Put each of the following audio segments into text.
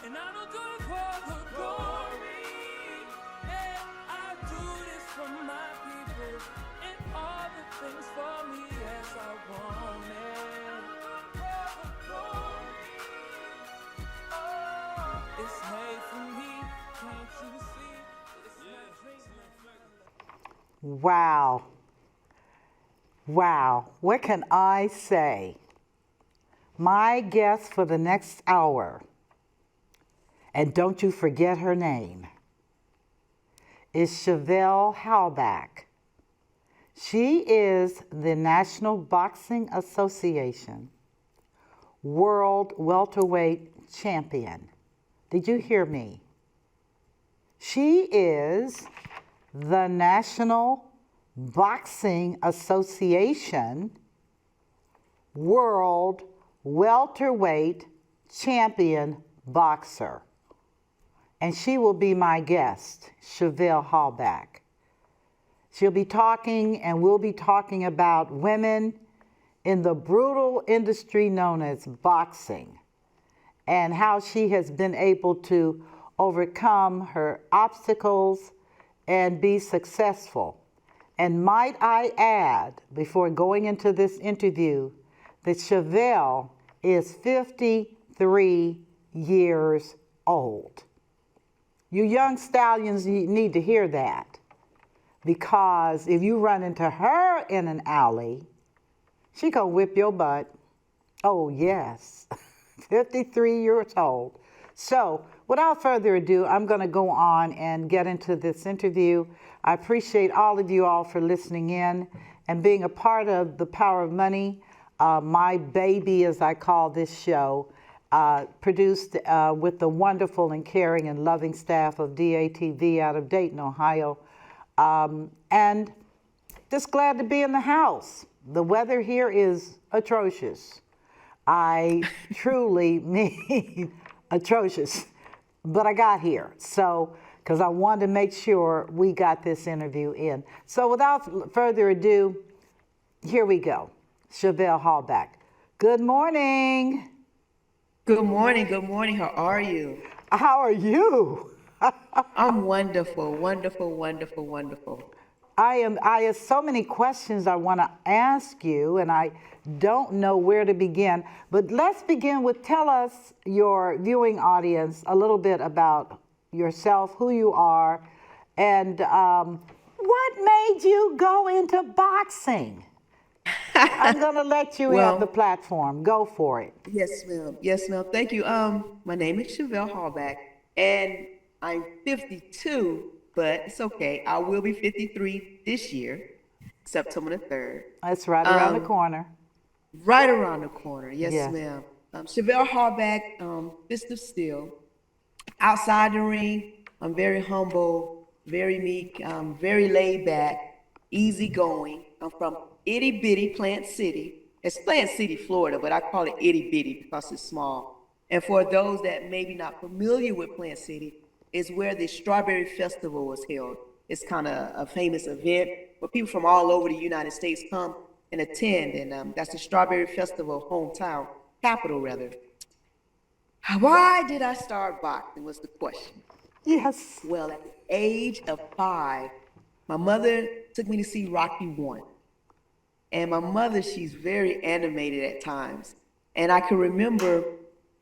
And I don't do it for the glory. Yeah, I do this for my people and all the things for me as I want it. For the glory. Oh, it's made for me. Can't you see? It's my dream. Wow. Wow. What can I say? My guest for the next hour, and don't you forget her name, is Chevelle Hallback. She is the National Boxing Association World Welterweight Champion. Did you hear me? She is the National Boxing Association World Welterweight Champion boxer. And she will be my guest, Chevelle Hallback. She'll be talking, and we'll be talking about women in the brutal industry known as boxing and how she has been able to overcome her obstacles and be successful. And might I add, before going into this interview, that Chevelle is 53 years old. You young stallions need to hear that, because if you run into her in an alley, she gonna whip your butt. Oh yes, 53 years old. So without further ado, I'm gonna go on and get into this interview. I appreciate all of you all for listening in and being a part of The Power of Money, my baby, as I call this show, produced with the wonderful and caring and loving staff of DATV out of Dayton, Ohio. And just glad to be in the house. The weather here is atrocious. I truly mean atrocious. But I got here, so, because I wanted to make sure we got this interview in. So without further ado, here we go. Chevelle Hallback. Good morning. Good morning. Good morning. How are you? How are you? I'm wonderful, wonderful, wonderful, wonderful. I have so many questions I want to ask you, and I don't know where to begin. But let's begin with, tell us, your viewing audience, a little bit about yourself, who you are, and what made you go into boxing? I'm going to let you have the platform. Go for it. Yes, ma'am. Yes, ma'am. Thank you. My name is Chevelle Hallback, and I'm 52, but it's okay. I will be 53 this year, September the 3rd. That's right around the corner. Right around the corner. Yes, ma'am. Chevelle Hallback, fist of steel. Outside the ring, I'm very humble, very meek, very laid back, easygoing. I'm from itty bitty Plant City. It's Plant City, Florida, but I call it itty bitty because it's small. And for those that may be not familiar with Plant City, is where the Strawberry Festival was held. It's kind of a famous event where people from all over the United States come and attend, and that's the Strawberry Festival hometown, capital rather. Why did I start boxing was the question. Yes. Well, at the age of 5, my mother took me to see Rocky 1. And my mother, she's very animated at times. And I can remember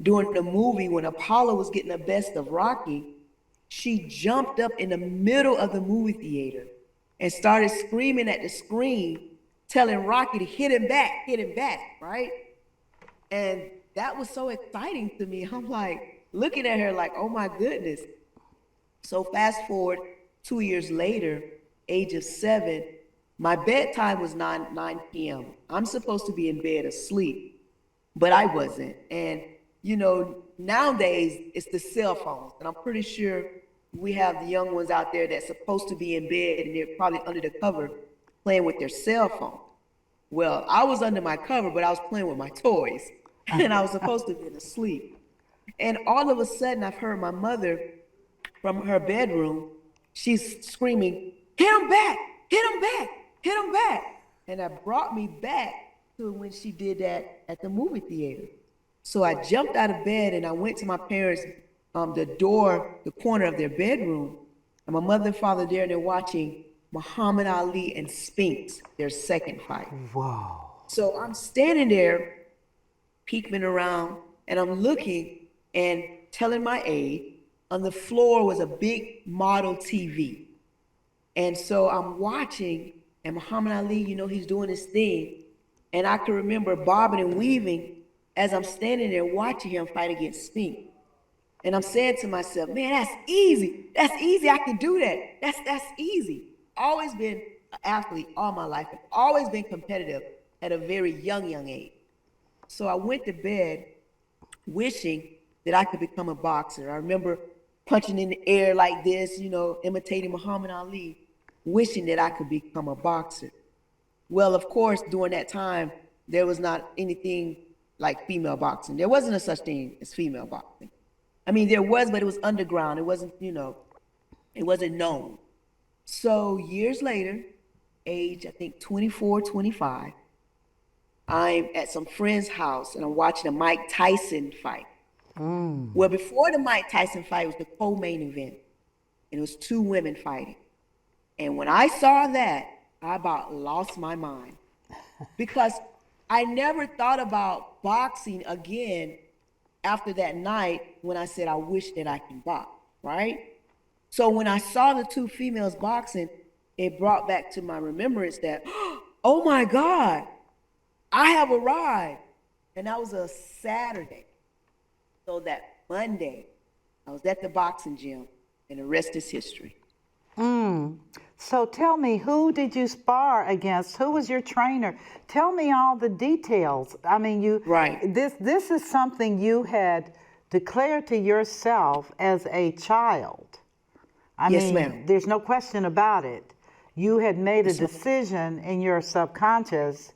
during the movie when Apollo was getting the best of Rocky, she jumped up in the middle of the movie theater and started screaming at the screen, telling Rocky to hit him back, right? And that was so exciting to me. I'm like, looking at her like, oh my goodness. So fast forward 2 years later, age of 7, my bedtime was 9 p.m. I'm supposed to be in bed asleep, but I wasn't. And, you know, nowadays it's the cell phones. And I'm pretty sure we have the young ones out there that's supposed to be in bed and they're probably under the cover playing with their cell phone. Well, I was under my cover, but I was playing with my toys and I was supposed to be asleep. And all of a sudden I've heard my mother from her bedroom, she's screaming, hit him back, hit him back, hit him back. And that brought me back to when she did that at the movie theater. So I jumped out of bed and I went to my parents' the corner of their bedroom, and my mother and father there, and they're watching Muhammad Ali and Spinks, their second fight. Whoa. So I'm standing there, peeking around, and I'm looking and telling my aide on the floor was a big model TV. And so I'm watching, and Muhammad Ali, he's doing his thing. And I can remember bobbing and weaving as I'm standing there watching him fight against Spink. And I'm saying to myself, man, that's easy. That's easy. I can do that. That's easy. Always been an athlete all my life, and always been competitive at a very young age. So I went to bed wishing that I could become a boxer. I remember punching in the air like this, imitating Muhammad Ali, wishing that I could become a boxer. Well, of course, during that time, there was not anything like female boxing. There wasn't a such thing as female boxing. I mean, there was, but it was underground. It wasn't, it wasn't known. So years later, age, I think 24, 25, I'm at some friend's house and I'm watching a Mike Tyson fight. Well, before the Mike Tyson fight was the co-main event, and it was two women fighting. And when I saw that, I about lost my mind because I never thought about boxing again after that night when I said I wish that I can box, right? So when I saw the two females boxing, it brought back to my remembrance that, oh my God, I have arrived. And that was a Saturday. So that Monday, I was at the boxing gym, and the rest is history. So tell me, who did you spar against? Who was your trainer? Tell me all the details. I mean, Right. This is something you had declared to yourself as a child. I Yes, mean, ma'am. there's no question about it. You had made a Yes, ma'am. decision in your subconscious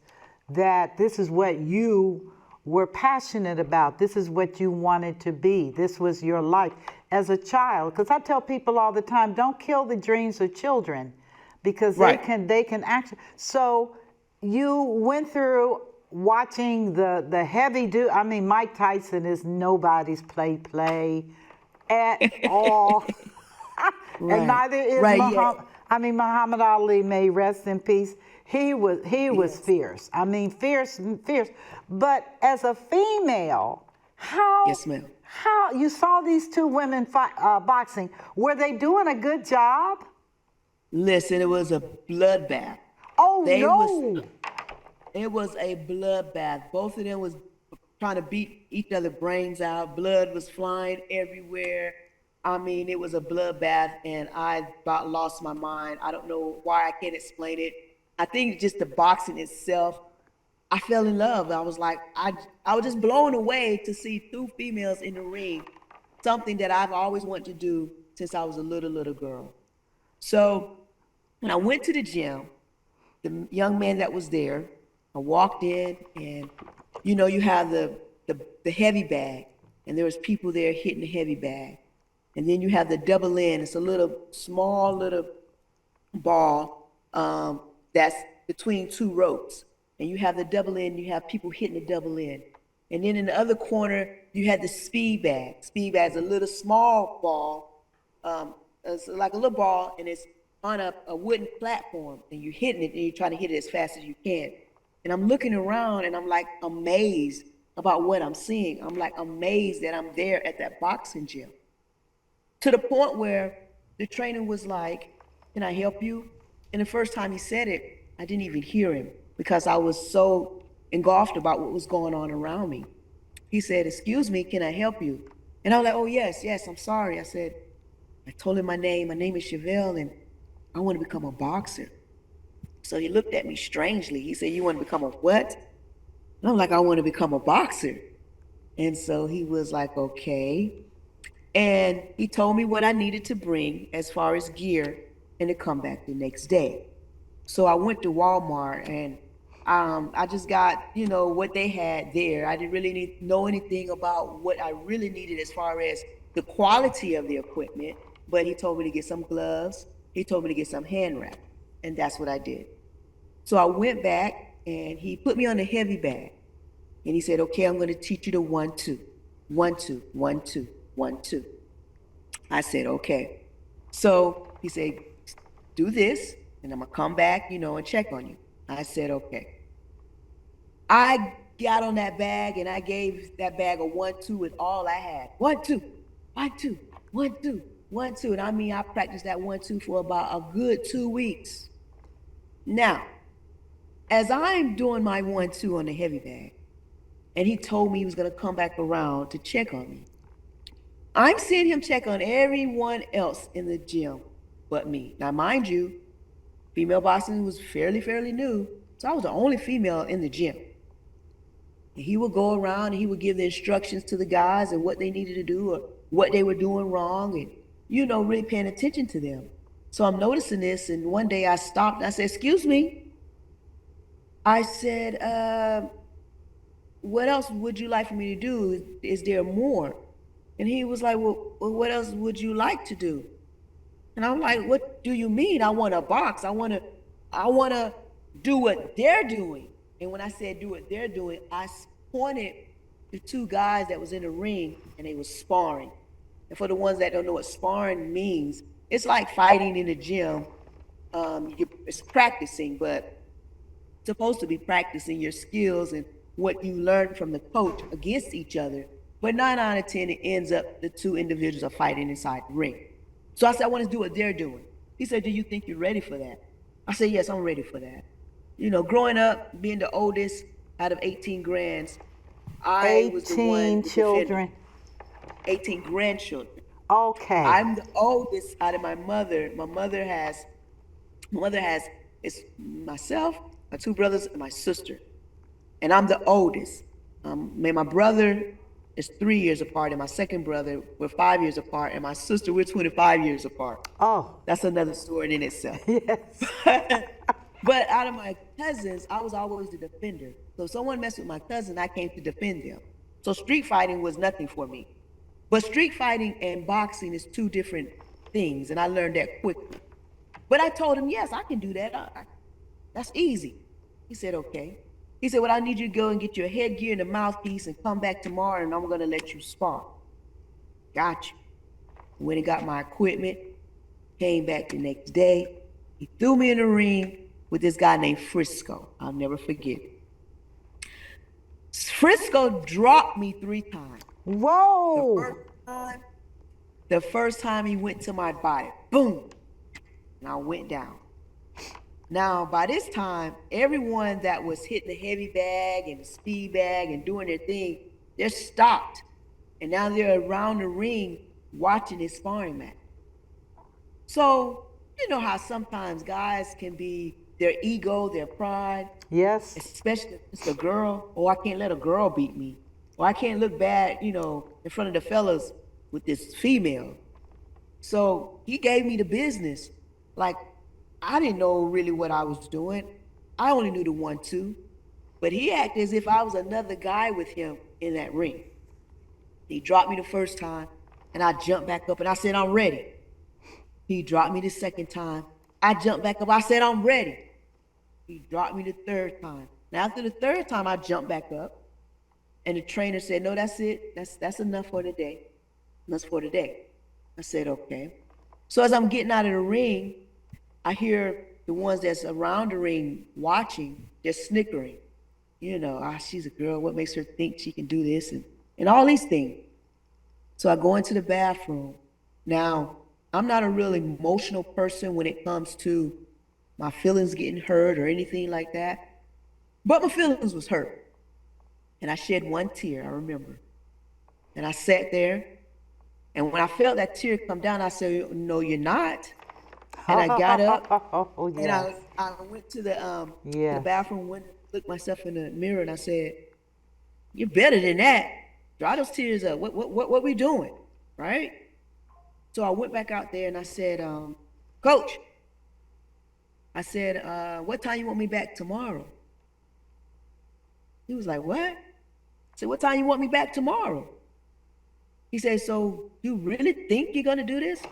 that this is what you were passionate about. This is what you wanted to be. This was your life as a child. Because I tell people all the time, don't kill the dreams of children, because Right. they can actually. So you went through watching the heavy dude. I mean, Mike Tyson is nobody's play at all. Right. And neither is Right, Muhammad. I mean, Muhammad Ali, may rest in peace. He was Yes. fierce. I mean, fierce. But as a female, how Yes, ma'am. how you saw these two women boxing? Were they doing a good job? Listen, it was a bloodbath. Oh They no! It was a bloodbath. Both of them was trying to beat each other brains out. Blood was flying everywhere. I mean, it was a bloodbath, and I about lost my mind. I don't know why. I can't explain it. I think just the boxing itself, I fell in love. I was like, I was just blown away to see two females in the ring, something that I've always wanted to do since I was a little girl. So when I went to the gym, the young man that was there, I walked in, and you have the heavy bag, and there was people there hitting the heavy bag. And then you have the double end. It's a small little ball that's between two ropes. And you have the double end, you have people hitting the double end. And then in the other corner, you had the speed bag. Speed bag is a little small ball. It's like a little ball, and it's on a wooden platform. And you're hitting it, and you're trying to hit it as fast as you can. And I'm looking around, and I'm like amazed about what I'm seeing. I'm like amazed that I'm there at that boxing gym. To the point where the trainer was like, can I help you? And the first time he said it, I didn't even hear him because I was so engulfed about what was going on around me. He said, excuse me, can I help you? And I was like, oh, yes, I'm sorry. I told him my name is Chevelle, and I want to become a boxer. So he looked at me strangely. He said, you want to become a what? And I'm like, I want to become a boxer. And so he was like, okay. And he told me what I needed to bring as far as gear and to come back the next day. So I went to Walmart, and I just got, what they had there. I didn't really know anything about what I really needed as far as the quality of the equipment, but he told me to get some gloves. He told me to get some hand wrap, and that's what I did. So I went back, and he put me on the heavy bag, and he said, okay, I'm going to teach you the 1-2, 1-2, 1-2, 1-2. I said, okay. So he said, do this, and I'm gonna come back, and check on you. I said, okay. I got on that bag and I gave that bag a 1-2 with all I had. 1-2, 1-2, 1-2, 1-2. And I mean, I practiced that 1-2 for about a good 2 weeks. Now, as I'm doing my 1-2 on the heavy bag, and he told me he was gonna come back around to check on me, I'm seeing him check on everyone else in the gym but me. Now, mind you, female boxing was fairly new, so I was the only female in the gym. And he would go around and he would give the instructions to the guys and what they needed to do or what they were doing wrong and, really paying attention to them. So I'm noticing this, and one day I stopped and I said, excuse me. I said, what else would you like for me to do? Is there more? And he was like, well, what else would you like to do? And I'm like, what do you mean? I want to box. I want to do what they're doing. And when I said do what they're doing, I pointed to two guys that was in the ring and they was sparring. And for the ones that don't know what sparring means, it's like fighting in the gym. It's practicing, but supposed to be practicing your skills and what you learn from the coach against each other. But 9 out of 10, it ends up the two individuals are fighting inside the ring. So I said, I want to do what they're doing. He said, do you think you're ready for that? I said, yes, I'm ready for that. Growing up, being the oldest out of 18 grands, I was the one 18 children. 18 grandchildren. Okay. I'm the oldest out of my mother. My mother has it's myself, my two brothers, and my sister. And I'm the oldest. My brother is 3 years apart, and my second brother, we're 5 years apart, and my sister, we're 25 years apart. Oh. That's another story in itself. Yes. But out of my cousins, I was always the defender. So if someone messed with my cousin, I came to defend them. So street fighting was nothing for me. But street fighting and boxing is two different things, and I learned that quickly. But I told him, yes, I can do that. That's easy. He said, okay. He said, well, I need you to go and get your headgear and a mouthpiece and come back tomorrow, and I'm going to let you spar. Got you. Went and got my equipment, came back the next day. He threw me in the ring with this guy named Frisco. I'll never forget it. Frisco dropped me 3 times. Whoa. The first time he went to my body, boom, and I went down. Now, by this time, everyone that was hitting the heavy bag and the speed bag and doing their thing, they're stopped. And now they're around the ring watching this sparring match. So, you know how sometimes guys can be their ego, their pride. Yes. Especially if it's a girl. Oh, I can't let a girl beat me. Or I can't look bad, in front of the fellas with this female. So he gave me the business. Like, I didn't know really what I was doing. I only knew the 1-2. But he acted as if I was another guy with him in that ring. He dropped me the first time, and I jumped back up, and I said, I'm ready. He dropped me the second time. I jumped back up. I said, I'm ready. He dropped me the third time. Now, after the third time, I jumped back up, and the trainer said, no, that's it. That's enough for today. That's for today. I said, okay. So as I'm getting out of the ring, I hear the ones that's around the ring watching, they're snickering. She's a girl. What makes her think she can do this? And all these things. So I go into the bathroom. Now, I'm not a real emotional person when it comes to my feelings getting hurt or anything like that. But my feelings was hurt. And I shed one tear, I remember. And I sat there. And when I felt that tear come down, I said, no, you're not. And I got up. Oh, yes. And I went to the bathroom window, looked myself in the mirror, and I said, you're better than that. Dry those tears up. What we doing? Right? So I went back out there and I said, Coach, I said, what time you want me back tomorrow? He was like, what? I said, what time you want me back tomorrow? He said, so you really think you're going to do this?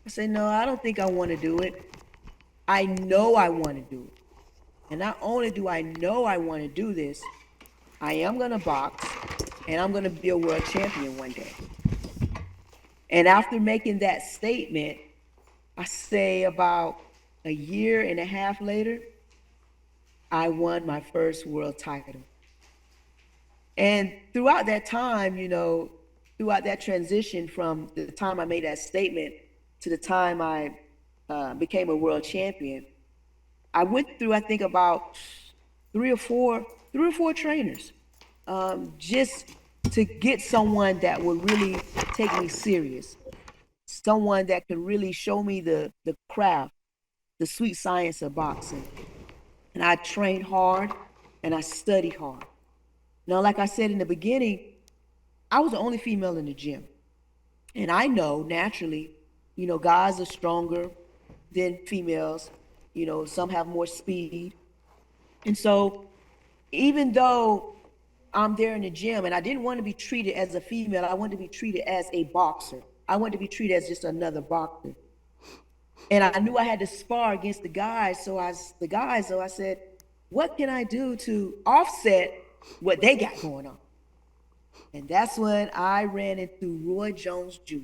I said, no, I don't think I want to do it. I know I want to do it. And not only do I know I want to do this, I am going to box, and I'm going to be a world champion one day. And after making that statement, I say about a year and a half later, I won my first world title. And throughout that time, throughout that transition from the time I made that statement to the time I became a world champion, I went through, I think, about three or four, three or four trainers, just to get someone that would really take me serious, someone that could really show me the craft, the sweet science of boxing. And I trained hard and I studied hard. Now, like I said in the beginning, I was the only female in the gym. And I know naturally, guys are stronger than females. Some have more speed. And so even though I'm there in the gym and I didn't want to be treated as a female, I wanted to be treated as a boxer. I wanted to be treated as just another boxer. And I knew I had to spar against the guys. So I said, what can I do to offset what they got going on? And that's when I ran into Roy Jones Jr.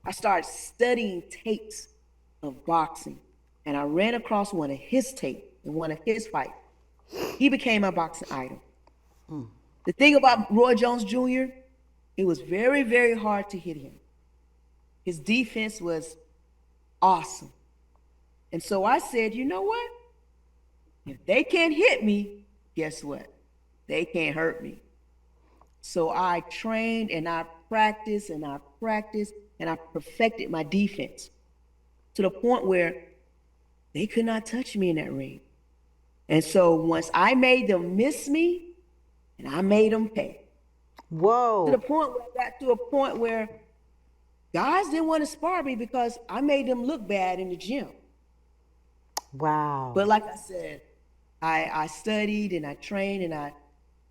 I started studying tapes of boxing, and I ran across one of his tapes in one of his fights. He became my boxing idol. The thing about Roy Jones Jr., it was very, very hard to hit him. His defense was awesome. And so I said, you know what? If they can't hit me, guess what? They can't hurt me. So I trained and I practiced and I practiced and I perfected my defense to the point where they could not touch me in that ring. And so once I made them miss me, and I made them pay. Whoa. To the point where I got to a point where guys didn't want to spar me because I made them look bad in the gym. Wow. But like I said, I studied and I trained and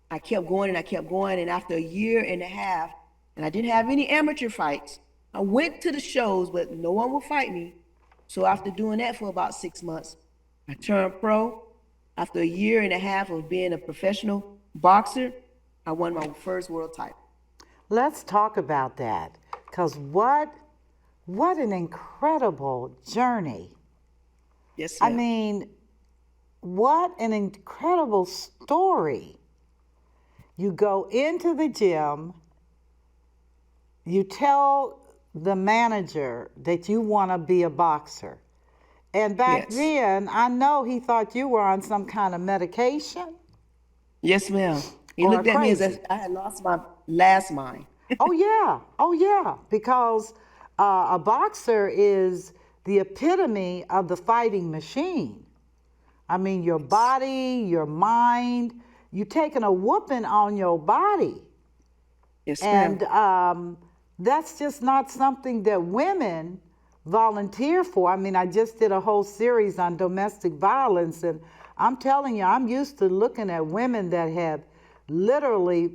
I kept going and I kept going. And after a year and a half, and I didn't have any amateur fights, I went to the shows, but no one would fight me. So after doing that for about 6 months, I turned pro. After a year and a half of being a professional boxer, I won my first world title. Let's talk about that, because what an incredible journey. Yes, ma'am. I mean, what an incredible story. You go into the gym, you tell the manager that you want to be a boxer. And back then, I know he thought you were on some kind of medication. Yes, ma'am. He Or looked at me as crazy. if I had lost my last mind. Oh yeah, because a boxer is the epitome of the fighting machine. I mean, your body, your mind, you taking a whooping on your body. Yes, ma'am. And that's just not something that women volunteer for. I mean, I just did a whole series on domestic violence, and I'm telling you, I'm used to looking at women that have literally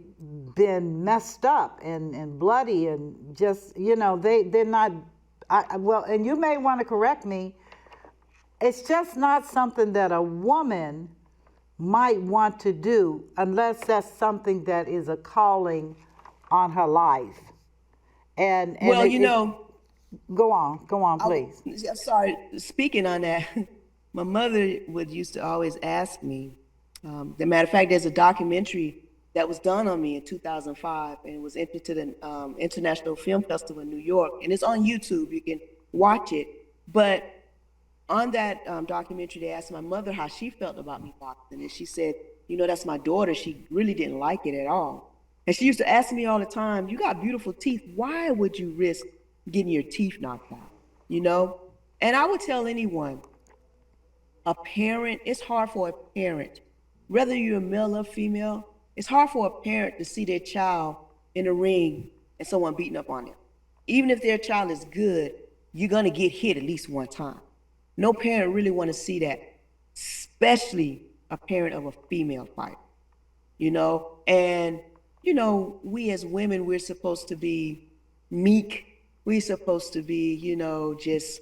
been messed up and bloody and just, they're not, well, and you may want to correct me, it's just not something that a woman might want to do unless that's something that is a calling on her life. And Well, go on, please. I'm sorry, speaking on that, my mother used to always ask me, the matter of fact, there's a documentary that was done on me in 2005, and it was entered to the International Film Festival in New York, and it's on YouTube, you can watch it. But on that documentary, they asked my mother how she felt about me boxing, and she said, that's my daughter, she really didn't like it at all. And she used to ask me all the time, you got beautiful teeth, why would you risk getting your teeth knocked out, And I would tell anyone, a parent, it's hard for a parent, whether you're a male or female, it's hard for a parent to see their child in a ring and someone beating up on them. Even if their child is good, you're gonna get hit at least one time. No parent really wanna see that, especially a parent of a female fighter, And, we as women, we're supposed to be meek. We're supposed to be, just,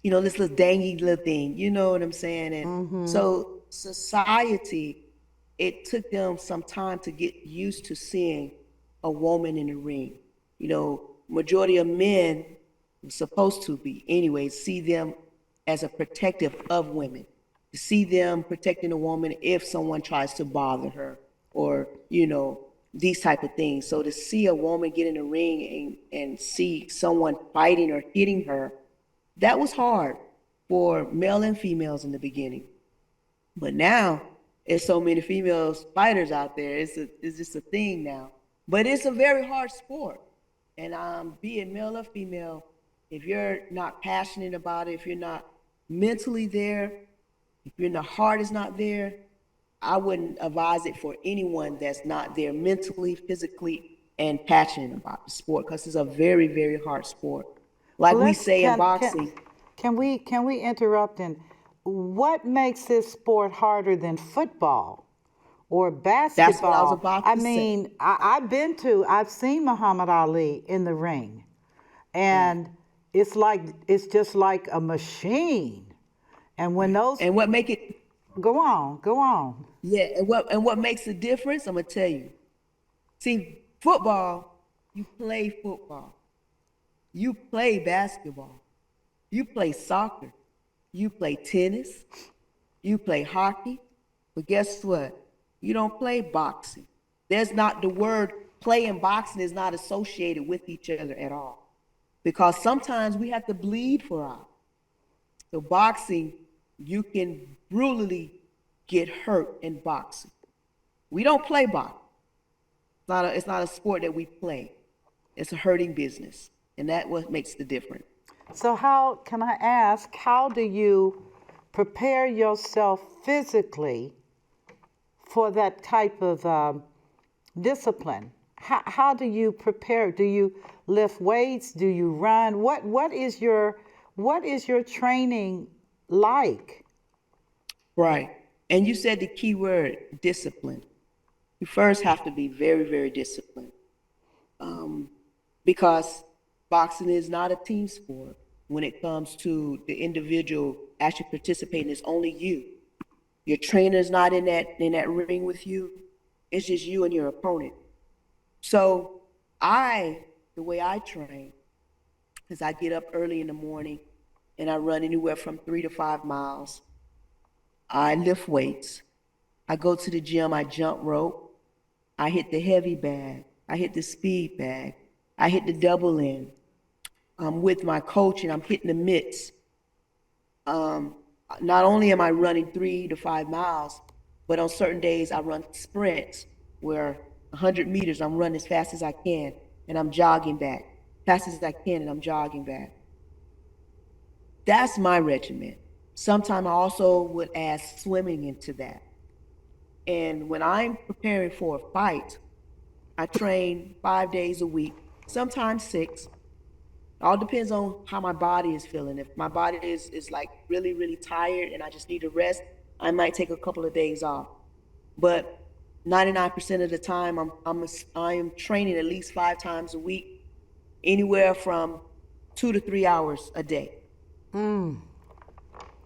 this little dangy little thing, you know what I'm saying? And so society, it took them some time to get used to seeing a woman in the ring, majority of men, supposed to be anyway, see them as a protective of women, to see them protecting a woman if someone tries to bother her, or these type of things. So to see a woman get in the ring and see someone fighting or hitting her, that was hard for male and females in the beginning. But now there's so many females fighters out there. It's just a thing now. But it's a very hard sport. And be it male or female, if you're not passionate about it, if you're not mentally there, if your heart is not there, I wouldn't advise it for anyone that's not there mentally, physically, and passionate about the sport, because it's a very, very hard sport. Like we Let's say in boxing. can we interrupt, and what makes this sport harder than football or basketball? That's what I was about to I say. mean, I've seen Muhammad Ali in the ring, and it's just like a machine. And when those And what make it go on. Yeah, and what makes the difference, I'm gonna tell you. See, football, you play football. You play basketball. You play soccer. You play tennis. You play hockey. But guess what? You don't play boxing. There's not the word play and boxing is not associated with each other at all. Because sometimes we have to bleed for our. So boxing, you can brutally get hurt in boxing. We don't play boxing. It's not a sport that we play. It's a hurting business, and that's what makes the difference. So how do you prepare yourself physically for that type of discipline? How do you prepare? Do you lift weights? Do you run? What is your training like? Right. And you said the key word, discipline. You first have to be very, very disciplined, because boxing is not a team sport. When it comes to the individual actually participating, it's only you. Your trainer's not in that ring with you. It's just you and your opponent. So the way I train is I get up early in the morning and I run anywhere from 3 to 5 miles. I lift weights. I go to the gym, I jump rope. I hit the heavy bag. I hit the speed bag. I hit the double in. I'm with my coach and I'm hitting the mitts. Not only am I running 3 to 5 miles, but on certain days I run sprints where 100 meters I'm running as fast as I can and I'm jogging back. Fast as I can and I'm jogging back. That's my regimen. Sometimes I also would add swimming into that. And when I'm preparing for a fight, I train 5 days a week, sometimes 6. All depends on how my body is feeling. If my body is like really, really tired and I just need to rest, I might take a couple of days off. But 99% of the time, I am training at least 5 times a week, anywhere from 2 to 3 hours a day.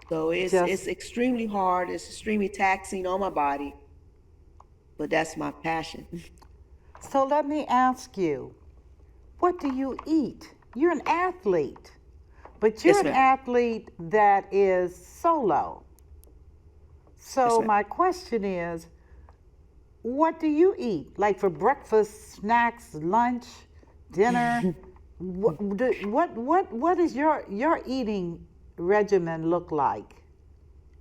So it's extremely hard. It's extremely taxing on my body, but that's my passion. So let me ask you, what do you eat? You're an athlete, but you're Yes, an ma'am. athlete that is solo. So Yes, ma'am. my question is, what do you eat? Like for breakfast, snacks, lunch, dinner? what is your eating regimen look like?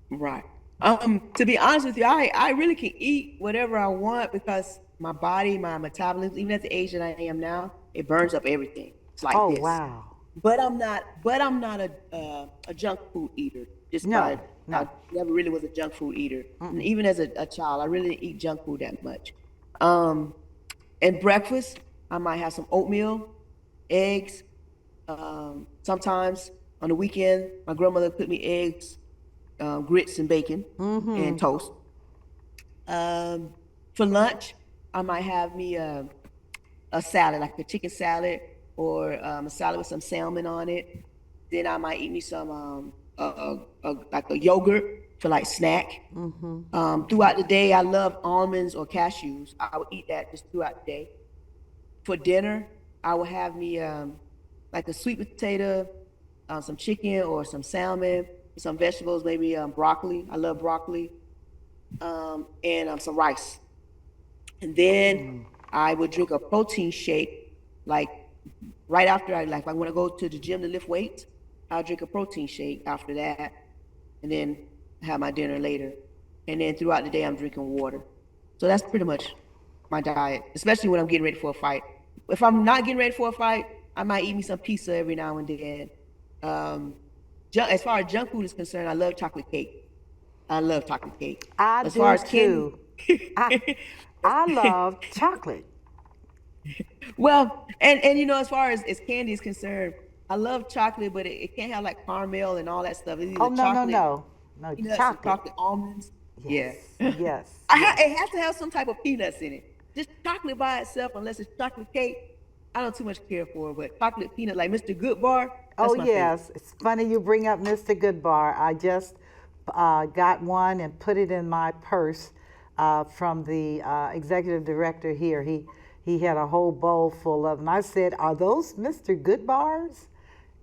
Right. To be honest with you, I really can eat whatever I want because my body, my metabolism, even at the age that I am now, it burns up everything. It's like Oh this. wow. But I'm not a junk food eater. No, I no. never really was a junk food eater. And even as a child, I really didn't eat junk food that much. And breakfast, I might have some oatmeal, eggs. Sometimes on the weekend, my grandmother cooked me eggs, grits and bacon and toast. For lunch, I might have me a salad, like a chicken salad or a salad with some salmon on it. Then I might eat me some like a yogurt for like snack. Throughout the day, I love almonds or cashews. I would eat that just throughout the day. For dinner, I will have me like a sweet potato, some chicken or some salmon, some vegetables, maybe broccoli. I love broccoli, and some rice. And then I would drink a protein shake, like right after I want to go to the gym to lift weights. I'll drink a protein shake after that, and then have my dinner later. And then throughout the day, I'm drinking water. So that's pretty much my diet, especially when I'm getting ready for a fight. If I'm not getting ready for a fight, I might eat me some pizza every now and then. Um, as far as junk food is concerned, I love chocolate cake. I love chocolate cake. I As far do as candy, too. I I love chocolate. well, and as far as candy is concerned, I love chocolate, but it can't have like caramel and all that stuff. It's Oh either no, no, chocolate no. No, peanuts or chocolate. chocolate almonds. Yeah. Yes, yes, yes. It has to have some type of peanuts in it. Just chocolate by itself, unless it's chocolate cake, I don't too much care for. But chocolate peanut, like Mr. Good Bar, Oh that's my favorite. yes. It's funny you bring up Mr. Goodbar. I just got one and put it in my purse from the executive director here. He had a whole bowl full of them. I said, "Are those Mr. Goodbars?"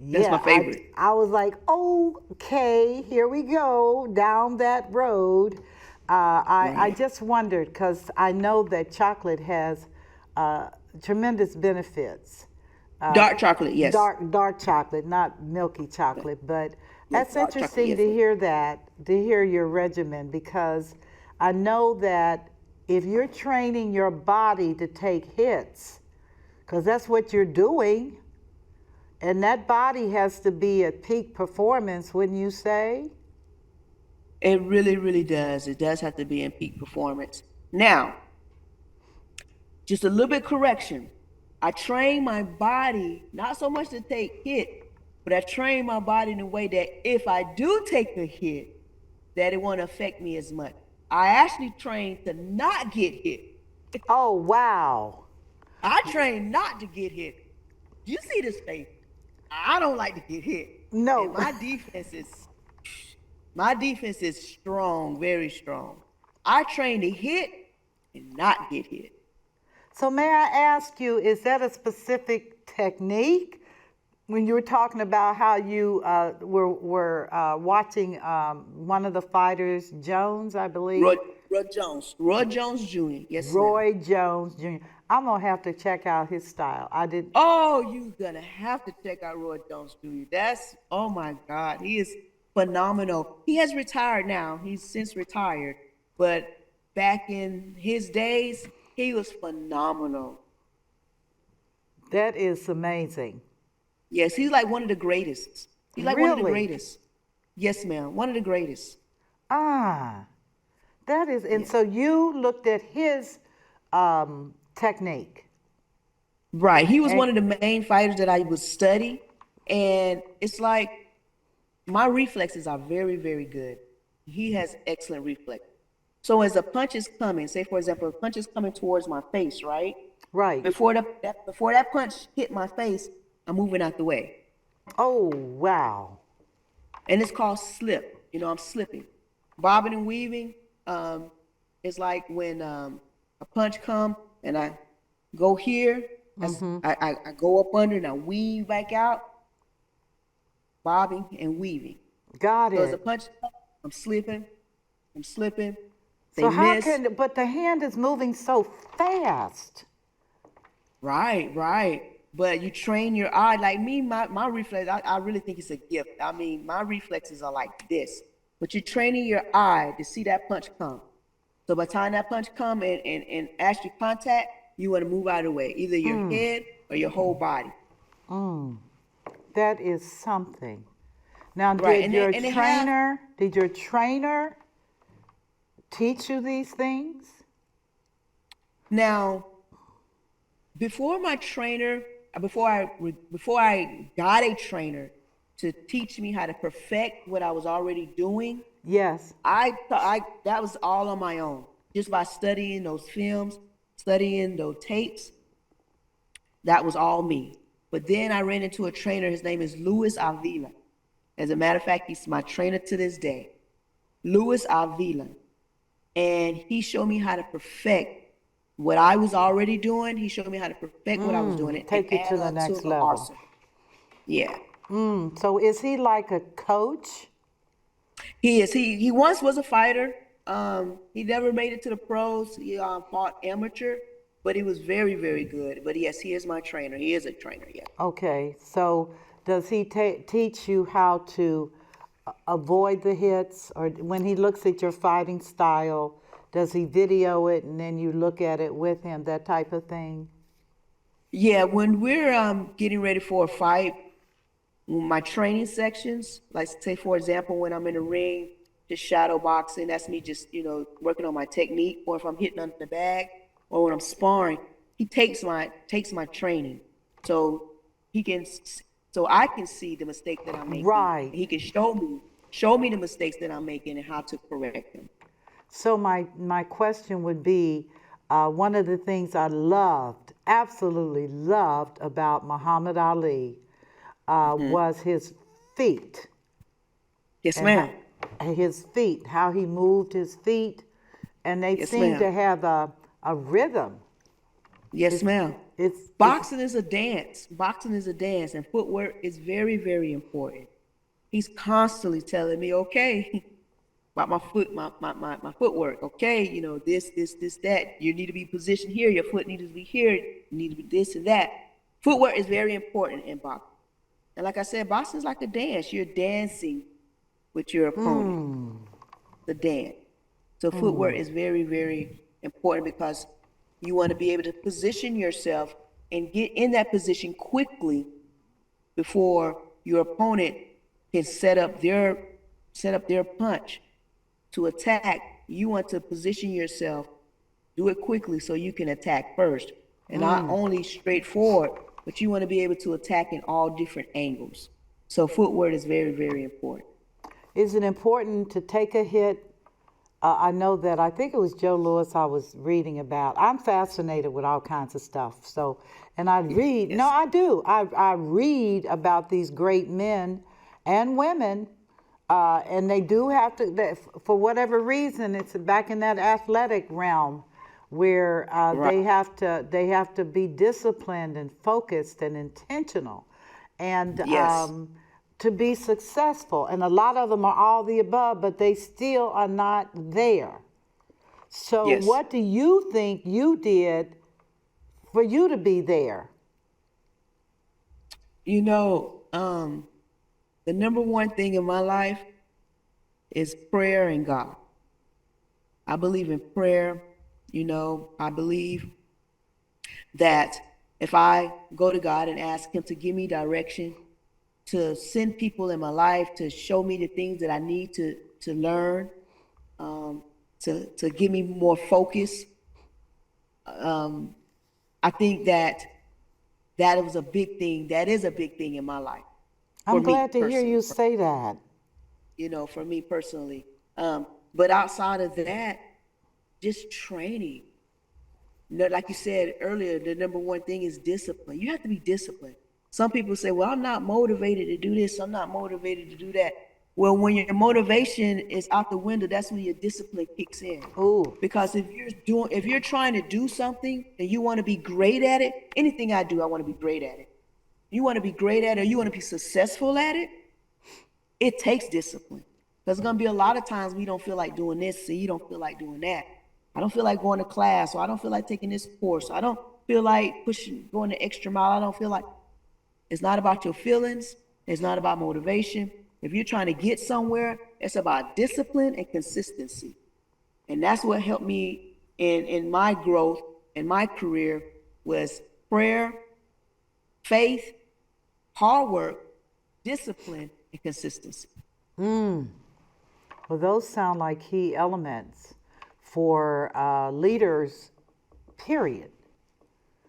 That's my Yeah, favorite. I was like, okay, here we go down that road. I Right. just wondered because I know that chocolate has tremendous benefits. Dark chocolate, yes. Dark chocolate, not milky chocolate, but Yes, that's dark chocolate, interesting yes. to hear that, to hear your regimen, because I know that if you're training your body to take hits, because that's what you're doing, and that body has to be at peak performance, wouldn't you say? It really, really does. It does have to be in peak performance. Now, just a little bit correction. I train my body not so much to take hit, but I train my body in a way that if I do take a hit, that it won't affect me as much. I actually train to not get hit. Oh, wow. I train not to get hit. You see this face? I don't like to get hit. And No. my defense is strong, very strong. I train to hit and not get hit. So may I ask you, is that a specific technique? When you were talking about how you were watching one of the fighters, Jones, I believe, Roy Jones Jr. Yes, ma'am. Roy Jones Jr. I'm gonna have to check out his style. I did. Oh, you're gonna have to check out Roy Jones Jr. That's, oh my God, he is phenomenal. He has retired now. He's since retired, but back in his days, he was phenomenal. That is amazing. Yes, he's like one of the greatest. He's like one of the Really? greatest. Yes, ma'am, one of the greatest. Ah, that is. And Yeah. so you looked at his technique. Right. He was And one of the main fighters that I would study. And it's like my reflexes are very, very good. He has excellent reflex. So as a punch is coming, say for example, a punch is coming towards my face, right? right. Before that punch hit my face, I'm moving out the way. Oh, wow. And it's called slip. I'm slipping. Bobbing and weaving is like when a punch come and I go here, I go up under and I weave back out, bobbing and weaving. Got So as a it. punch come, I'm slipping, they So how miss. can, but the hand is moving so fast. Right. But you train your eye. Like me, my reflex, I really think it's a gift. I mean, my reflexes are like this. But you're training your eye to see that punch come. So by the time that punch come and actually contact, you want to move out of the way, either your head or your whole body. That is something. Now, Right. did your trainer teach you these things? Now, before I got a trainer to teach me how to perfect what I was already doing, Yes. that was all on my own, just by studying those films, studying those tapes. That was all me. But then I ran into a trainer. His name is Luis Avila. As a matter of fact, he's my trainer to this day, Luis Avila, and he showed me how to perfect what I was already doing. He showed me how to perfect what I was doing and Take it add to the on to next the level. arsenal. Yeah. So is he like a coach? He is. He once was a fighter. He never made it to the pros. He fought amateur, but he was very, very good. But yes, he is my trainer. He is a trainer. Yeah. Okay, so does he teach you how to avoid the hits, or when he looks at your fighting style, does he video it and then you look at it with him, that type of thing? Yeah. When we're getting ready for a fight, my training sections, like say for example, when I'm in the ring, just shadow boxing, that's me just, working on my technique, or if I'm hitting under the bag, or when I'm sparring, he takes my training. So he can so I can see the mistake that I'm making. Right. He can show me the mistakes that I'm making and how to correct them. So my question would be, one of the things I loved, absolutely loved about Muhammad Ali was his feet Yes, and ma'am. his feet, how he moved his feet, and they Yes, seem ma'am. to have a rhythm. Yes, It's ma'am. it's Boxing is a dance. Boxing is a dance, and footwork is very, very important. He's constantly telling me, okay, about my footwork. Okay, this, that. You need to be positioned here. Your foot needs to be here. You need to be this and that. Footwork is very important in boxing. And like I said, boxing is like a dance. You're dancing with your opponent. The dance. So footwork is very, very important because you want to be able to position yourself and get in that position quickly before your opponent can set up their punch to attack. You want to position yourself, do it quickly so you can attack first. And not only straightforward, but you want to be able to attack in all different angles. So footwork is very, very important. Is it important to take a hit? I know that I think it was Joe Lewis I was reading about. I'm fascinated with all kinds of stuff. So, and I read, no, Yes. I do. I read about these great men and women, and they do have to, for whatever reason, it's back in that athletic realm where Right. they have to be disciplined and focused and intentional, and Yes. to be successful. And a lot of them are all the above, but they still are not there. So, Yes. what do you think you did for you to be there? You know, the number one thing in my life is prayer and God. I believe in prayer. I believe that if I go to God and ask Him to give me direction, to send people in my life to show me the things that I need to learn, to give me more focus, I think that was a big thing. That is a big thing in my life, for I'm me glad to hear personally. you say that. For me personally. But outside of that, just training. Like you said earlier, the number one thing is discipline. You have to be disciplined. Some people say, well, I'm not motivated to do this. I'm not motivated to do that. Well, when your motivation is out the window, that's when your discipline kicks in. Ooh, Because if you're trying to do something and you want to be great at it, anything I do, I want to be great at it. You want to be great at it, or you want to be successful at it, it takes discipline. There's gonna be a lot of times we don't feel like doing this, so you don't feel like doing that. I don't feel like going to class, or I don't feel like taking this course. I don't feel like going the extra mile. I don't feel like it's not about your feelings. It's not about motivation. If you're trying to get somewhere, it's about discipline and consistency. And that's what helped me in my growth in my career was prayer, faith, hard work, discipline, and consistency. well, those sound like key elements for leaders, period.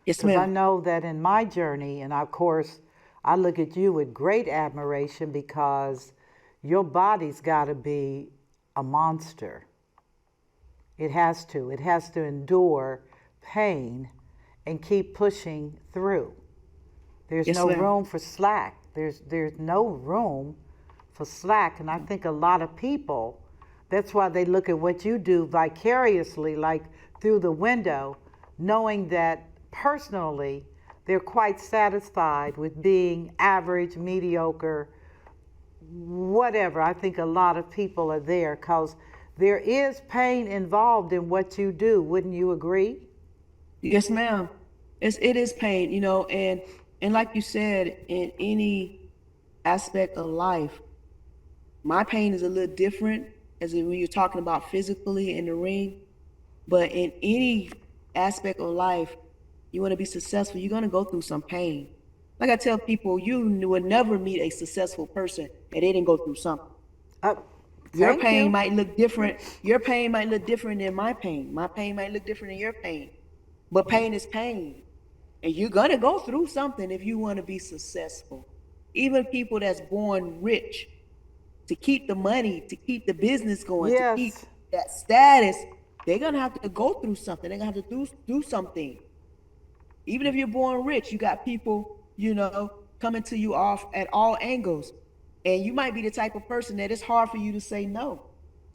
Yes, Because I ma'am. know that in my journey, and of course, I look at you with great admiration because your body's got to be a monster. It has to. It has to endure pain and keep pushing through. There's Yes, no ma'am. room for slack. There's no room for slack. And I think a lot of people, that's why they look at what you do vicariously, like through the window. knowing that personally they're quite satisfied with being average, mediocre, whatever. I think a lot of people are there because there is pain involved in what you do. Wouldn't you agree? Yes, ma'am. It is pain, and like you said, in any aspect of life, my pain is a little different as in when you're talking about physically in the ring. But in any aspect of life, you want to be successful, you're going to go through some pain. Like I tell people, you will never meet a successful person and they didn't go through something. Uh, Your Thank pain you. might look different. Your pain might look different than my pain. My pain might look different than your pain. But pain is pain. And you're going to go through something if you want to be successful. Even people that's born rich, to keep the money, to keep the business going, to keep Yes. that status, they're gonna have to go through something. They're gonna have to do something. Even if you're born rich, you got people, coming to you off at all angles. And you might be the type of person that it's hard for you to say no.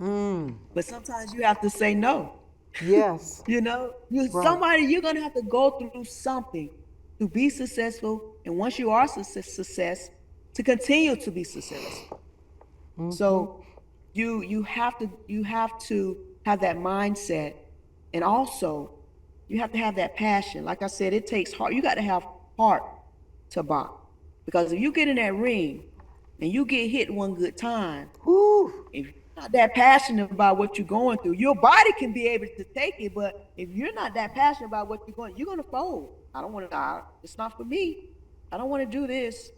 Mm. But sometimes you have to say no. Yes. Right. You're gonna have to go through something to be successful. And once you are success, to continue to be successful. Mm-hmm. So you have to have that mindset, and also you have to have that passion. Like I said, it takes heart. You got to have heart to box, because if you get in that ring and you get hit one good time, Whew. if you're not that passionate about what you're going through, your body can be able to take it, but if you're not that passionate about what you're going to fold. I don't want to. It's not for me. I don't want to do this.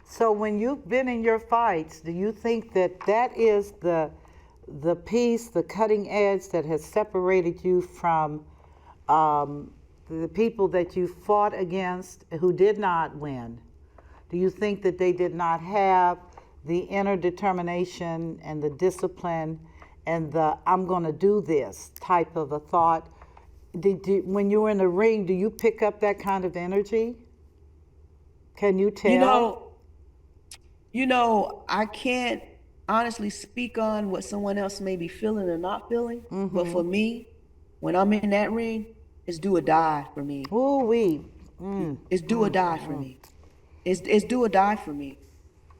So when you've been in your fights, do you think that that is the piece, the cutting edge that has separated you from the people that you fought against who did not win? Do you think that they did not have the inner determination and the discipline and the I'm going to do this type of a thought? When you were in the ring, do you pick up that kind of energy? Can you You tell? know, I can't honestly speak on what someone else may be feeling or not feeling, but for me, when I'm in that ring, it's do or die for me. Ooh wee. It's do or die for me. It's do or die for me.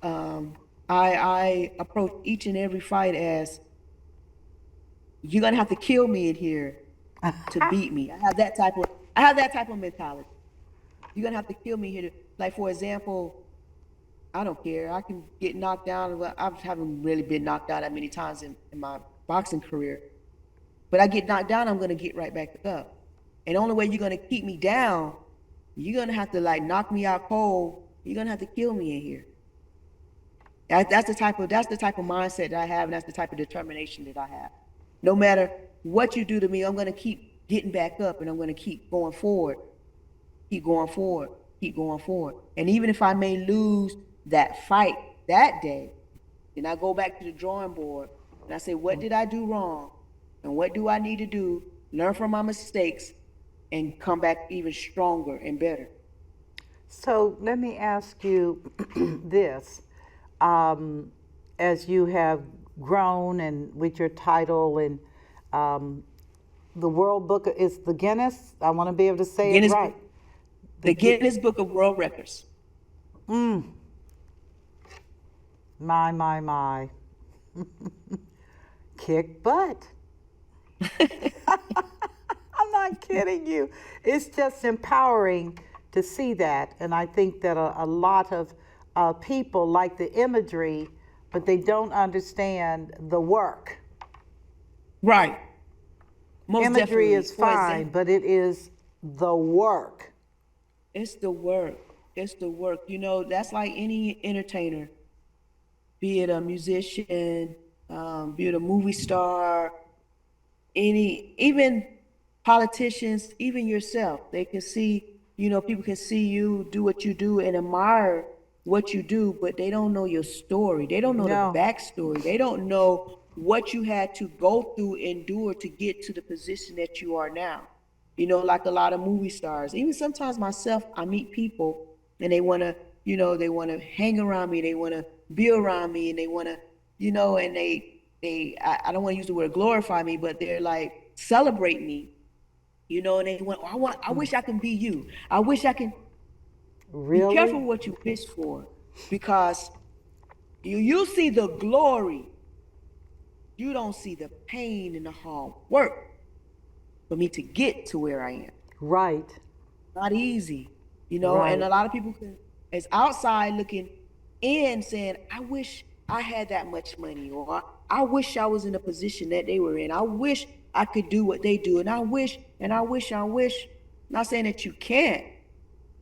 I approach each and every fight as you're gonna have to kill me in here to beat me. I have that type of mentality. You're gonna have to kill me here to, like, for example, I don't care. I can get knocked down. Well, I haven't really been knocked out that many times in my boxing career. But I get knocked down, I'm gonna get right back up. And the only way you're gonna keep me down, you're gonna have to like knock me out cold. You're gonna have to kill me in here. That's the type of mindset that I have, and that's the type of determination that I have. No matter what you do to me, I'm gonna keep getting back up, and I'm gonna keep going forward, keep going forward, keep going forward. And even if I may lose that fight that day, then I go back to the drawing board and I say, what did I do wrong? And what do I need to do? Learn from my mistakes and come back even stronger and better. So let me ask you this. Um, as you have grown and with your title and um, the World Book is the Guinness, I want to be able to say it Guinness, right. The the Guinness Book of World Records. mm, my. Kick butt. I'm not kidding you. It's just empowering to see that. And I think that a lot of people like the imagery, but they don't understand the work. Right. Most Imagery definitely. is For fine, example, but it is the work. it's the work. It's the work. That's like any entertainer, be it a musician, be it a movie star, even politicians, even yourself. They can see, people can see you do what you do and admire what you do, but they don't know your story. They don't know the No, backstory. They don't know what you had to go through, endure to get to the position that you are now. Like a lot of movie stars. Even sometimes myself, I meet people and they wanna hang around me, they wanna be around me, and they wanna, and I don't want to use the word glorify me, but they're like celebrate me, you know, and they want, I wish I can be you. I wish I can. Be Really? careful what you wish for, because you see the glory. You don't see the pain and the hard work for me to get to where I am. Right. Not easy, you know, and Right. a lot of people is outside looking in saying, I wish I had that much money, or I wish I was in a position that they were in. I wish I could do what they do. And I wish, and I wish, I wish. Not saying that you can't,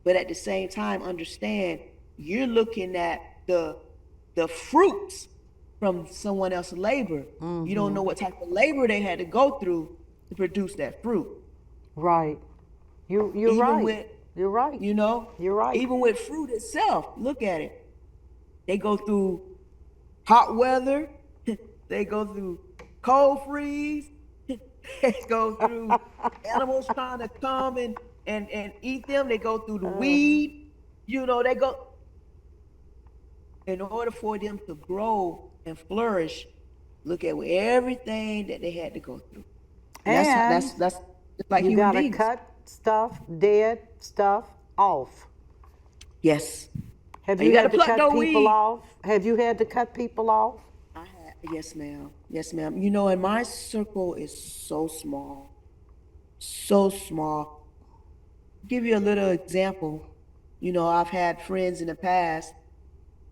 but at the same time, understand you're looking at the fruits from someone else's labor. You don't know what type of labor they had to go through to produce that fruit. Right. You're Even right. with, You're right. you know, You're right. even with fruit itself, look at it. They go through hot weather, they go through cold freeze, they go through animals trying to come and eat them, they go through the weed, you know, they go, in order for them to grow and flourish, look at everything that they had to go through. And And that's just like you human gotta beings. cut stuff, dead stuff off. Yes. Have And you you gotta had to pluck cut the people weed. off? Have you had to cut people off? I had, yes, ma'am. Yes, ma'am. You know, and my circle is so small. So small. Give you a little example. You know, I've had friends in the past.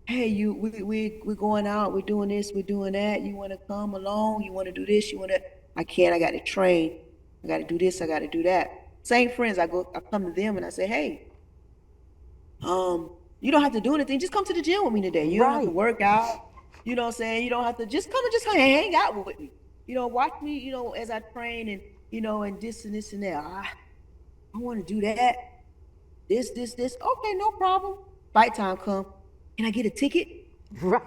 Hey, we're going out, we're doing this, we're doing that. You wanna come along, you wanna do this, you wanna, I can't, I gotta train, I gotta do this, I gotta do that. Same friends, I come to them and I say, hey, you don't have to do anything. Just come to the gym with me today. You don't have to Right. work out. You know what I'm saying? You don't have to just come and just hang out with me. You know, watch me, you know, as I train and, you know, and this and this and that. I want to do that. This. Okay, no problem. Fight time come. Can I get a ticket? Right.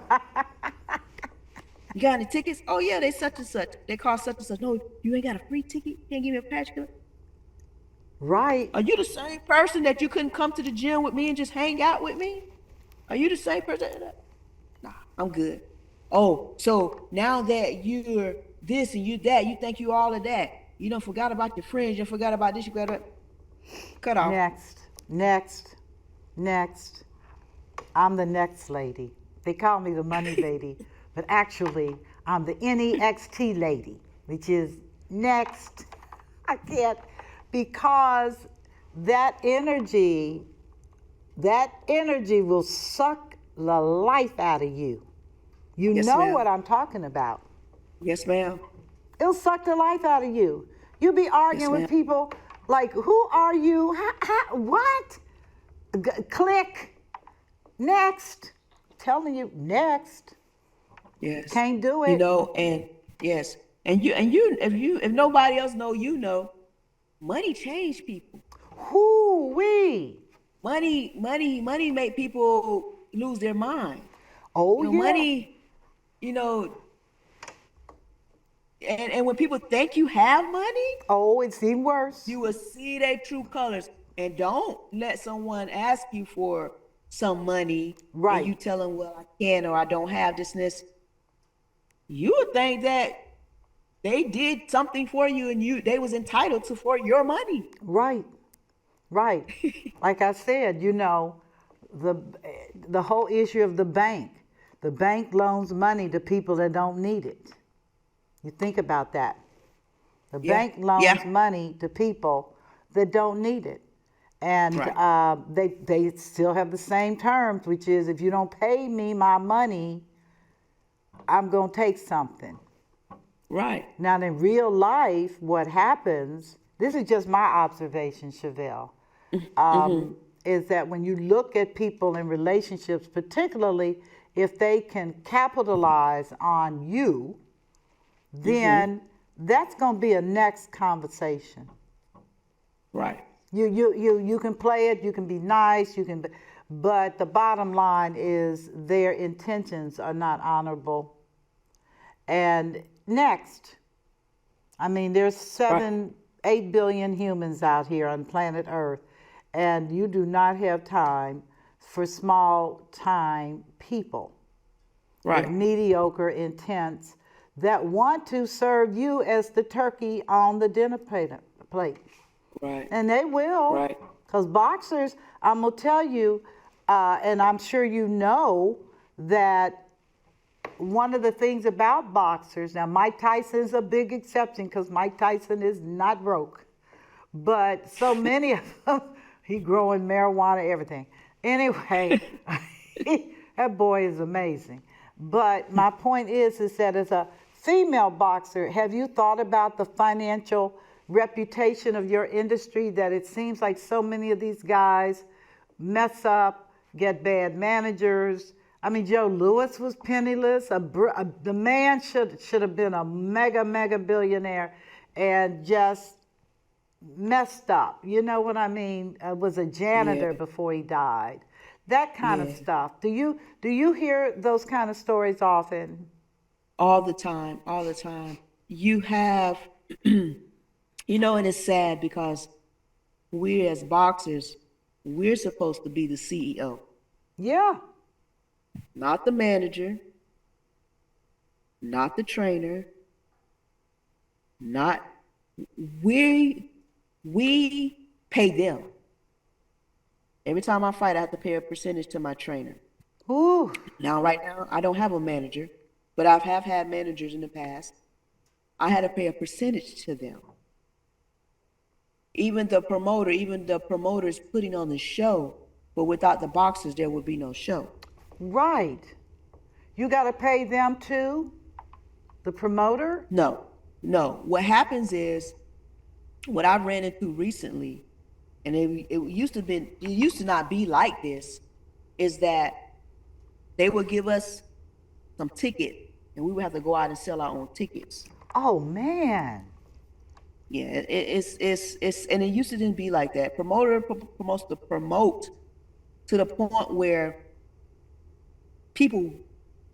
You got any tickets? Oh yeah, they such and such. They cost such and such. No, you ain't got a free ticket? Can't give me a patch? Right. Are you the same person that you couldn't come to the gym with me and just hang out with me? Are you the same person? Nah, I'm good. Oh, so now that you're this and you that, you think you all of that. You don't forgot about your friends, you forgot about this, you forgot about, cut off. Next. I'm the next lady. They call me the money lady, but actually, I'm the NEXT lady, which is next. I can't, because that energy will suck the life out of you. You Yes, know ma'am. what I'm talking about. Yes, ma'am. It'll suck the life out of you. You'll be arguing Yes, with ma'am. people like, who are you? What? Click. Next. Telling you, next. Yes. Can't do You it. know, and yes. If nobody else know, you know, money change people. Whoo-wee. Money make people lose their mind. Oh, You know, yeah. money, you know, and when people think you have money, Oh, it's even worse. you will see their true colors. And don't let someone ask you for some money and Right. you tell them, well, I can't, or I don't have this and this. You would think that they did something for you and they was entitled to for your money. Right. Right. Like I said, you know, the whole issue of the bank. The bank loans money to people that don't need it. You think about that. The Yeah. bank loans Yeah. money to people that don't need it. And Right. they still have the same terms, which is, if you don't pay me my money, I'm going to take something. Right. Now, in real life, what happens, this is just my observation, Chevelle, is that when you look at people in relationships, particularly if they can capitalize on you, then that's going to be a next conversation. Right. You can play it, you can be nice, but the bottom line is their intentions are not honorable. And next, I mean, there's 8 billion humans out here on planet Earth, and you do not have time for small time people with Right. mediocre intents that want to serve you as the turkey on the dinner plate. Right. And they will. Right. Because boxers, I'm going to tell you, and I'm sure you know, that one of the things about boxers, now Mike Tyson's a big exception because Mike Tyson is not broke. But so many of them, he growing marijuana, everything. Anyway, that boy is amazing. But my point is that as a female boxer, have you thought about the financial reputation of your industry, that it seems like so many of these guys mess up, get bad managers? I mean, Joe Louis was penniless. The man should have been a mega billionaire and just messed up. You know what I mean? Was a janitor Yeah. before he died. That kind of Yeah. stuff. Do you hear those kind of stories often? All the time. All the time. You have, and it's sad because we as boxers, we're supposed to be the CEO, Yeah. not the manager, not the trainer, not we pay them. Every time I fight, I have to pay a percentage to my trainer. Ooh. Now, right now, I don't have a manager, but I have had managers in the past. I had to pay a percentage to them. Even the promoter is putting on the show, but without the boxers, there would be no show. Right. You got to pay them too? The promoter? No, no. What happens is, what I ran into recently, and it used to not be like this, is that they would give us some ticket, and we would have to go out and sell our own tickets. Oh, man. Yeah, it's and it used to didn't be like that. Promoter promotes to promote to the point where people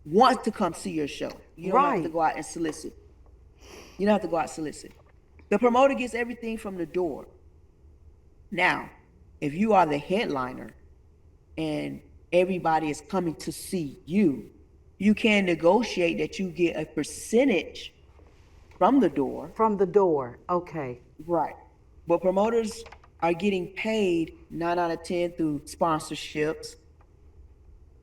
want to come see your show. You don't have to Right. go out and solicit. You don't have to go out and solicit. The promoter gets everything from the door. Now, if you are the headliner and everybody is coming to see you, you can negotiate that you get a percentage from the door. From the door. Okay. Right. But promoters are getting paid 9 out of 10 through sponsorships,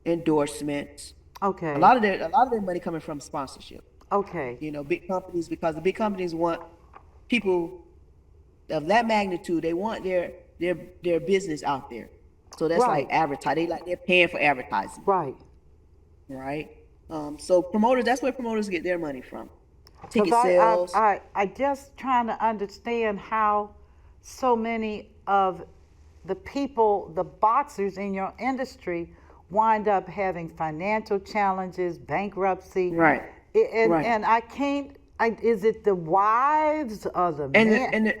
endorsements. Okay. A lot of their money coming from sponsorship. Okay. Big companies, because the big companies want people of that magnitude. They want their business out there. So that's Right. like advertising. They're paying for advertising, Right. right? So promoters, that's where promoters get their money from. Ticket 'Cause sales. I just trying to understand how so many of the people, the boxers in your industry, wind up having financial challenges, bankruptcy. Right. Right. And I can't. Is it the wives or the And men?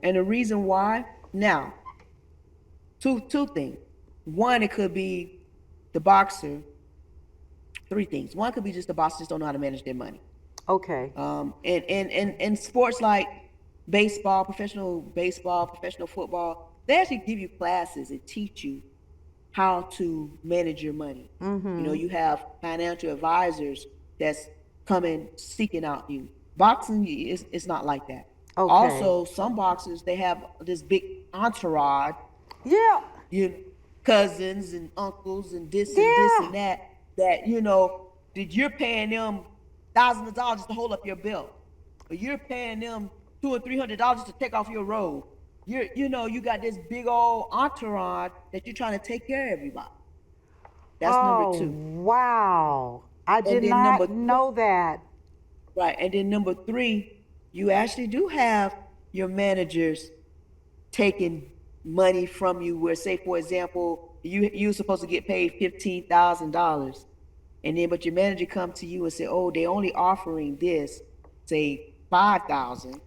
and the reason why, now, two things. One, it could be the boxer. Three things. One could be just the boxers just don't know how to manage their money. Okay. And sports like baseball, professional football, they actually give you classes and teach you how to manage your money. You have financial advisors that's coming seeking out you. Boxing is not like that. Okay. Also, some boxers, they have this big entourage, Yeah. cousins and uncles and this and Yeah. this and that that you're paying them thousands of dollars to hold up your belt, or you're paying them $200 or $300 to take off your robe. You got this big old entourage that you're trying to take care of everybody. That's number two. Wow. I did then not number know that. Right. And then number three, you actually do have your managers taking money from you, where, say, for example, you're supposed to get paid $15,000, and then but your manager come to you and say, oh, they only offering this, say, 5,000,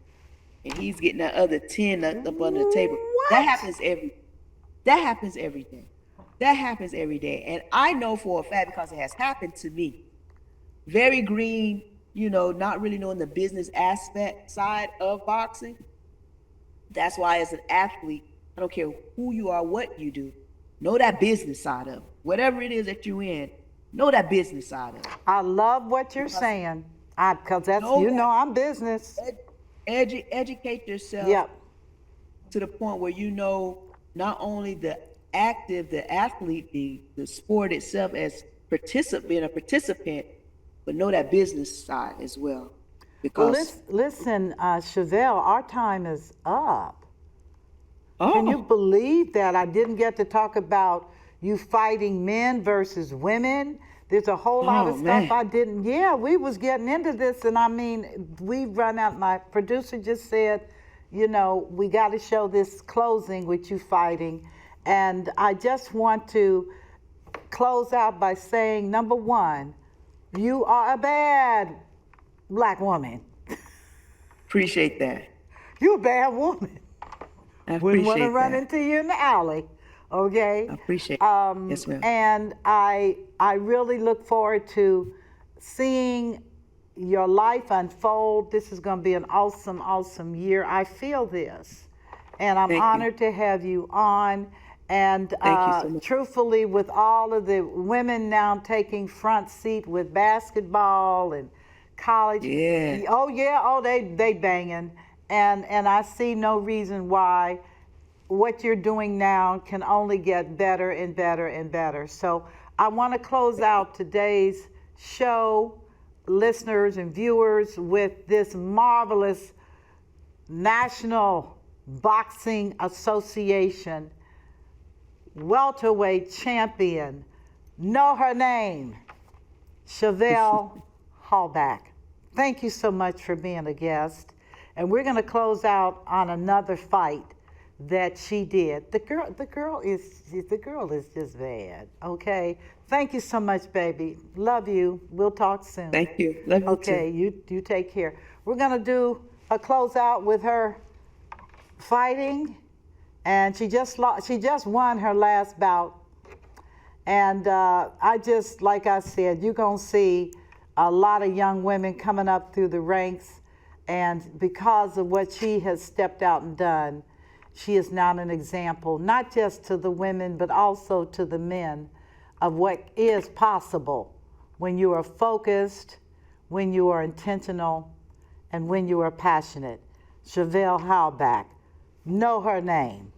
and he's getting that other 10 up under the table. What? That happens every day. That happens every day. And I know for a fact, because it has happened to me. Very green, not really knowing the business aspect side of boxing. That's why, as an athlete, I don't care who you are, what you do, know that business side of it. Whatever it is that you're in, know that business side of it. I love what you're saying. Because that's, Know that. I'm business. Educate yourself Yep. to the point where you know not only the athlete, the sport itself as being a participant, but know that business side as well. Well, Because listen, Chevelle, our time is up. Can you believe that I didn't get to talk about you fighting men versus women? There's a whole lot of stuff man. I didn't. Yeah, we was getting into this, and I mean, we run out. My producer just said, you know, we got to show this closing with you fighting, and I just want to close out by saying, number one, you are a bad black woman. Appreciate that. You're a bad woman. I Wouldn't want to appreciate run that. into you in the alley, okay? I appreciate it. Yes, ma'am. And I really look forward to seeing your life unfold. This is going to be an awesome, awesome year. I feel this, and I'm Thank you. honored to have you on. And Thank you so much. truthfully, with all of the women now taking front seat with basketball and college, Yeah. they banging. And I see no reason why what you're doing now can only get better and better and better. So I want to close out today's show, listeners and viewers, with this marvelous National Boxing Association welterweight champion. Know her name, Chevelle Hallback. Thank you so much for being a guest. And we're going to close out on another fight that she did. The girl is just bad. Okay. Thank you so much, baby. Love you. We'll talk soon. Thank you. Love you Okay. too. You take care. We're going to do a closeout with her fighting, and she just won her last bout. And like I said, you're going to see a lot of young women coming up through the ranks. And because of what she has stepped out and done, she is now an example, not just to the women, but also to the men, of what is possible when you are focused, when you are intentional, and when you are passionate. Chevelle Hallback, know her name.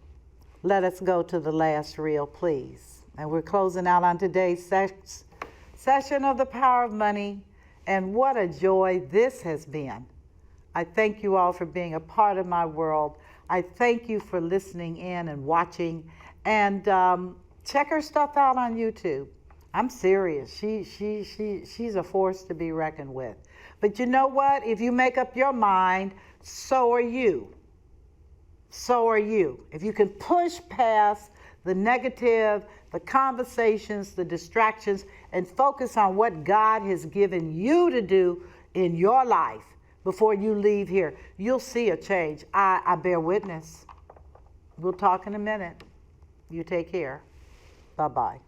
Let us go to the last reel, please. And we're closing out on today's session of The Power of Money. And what a joy this has been. I thank you all for being a part of my world. I thank you for listening in and watching. And check her stuff out on YouTube. I'm serious. She's a force to be reckoned with. But you know what? If you make up your mind, so are you. So are you. If you can push past the negative, the conversations, the distractions, and focus on what God has given you to do in your life before you leave here, you'll see a change. I bear witness. We'll talk in a minute. You take care. Bye-bye.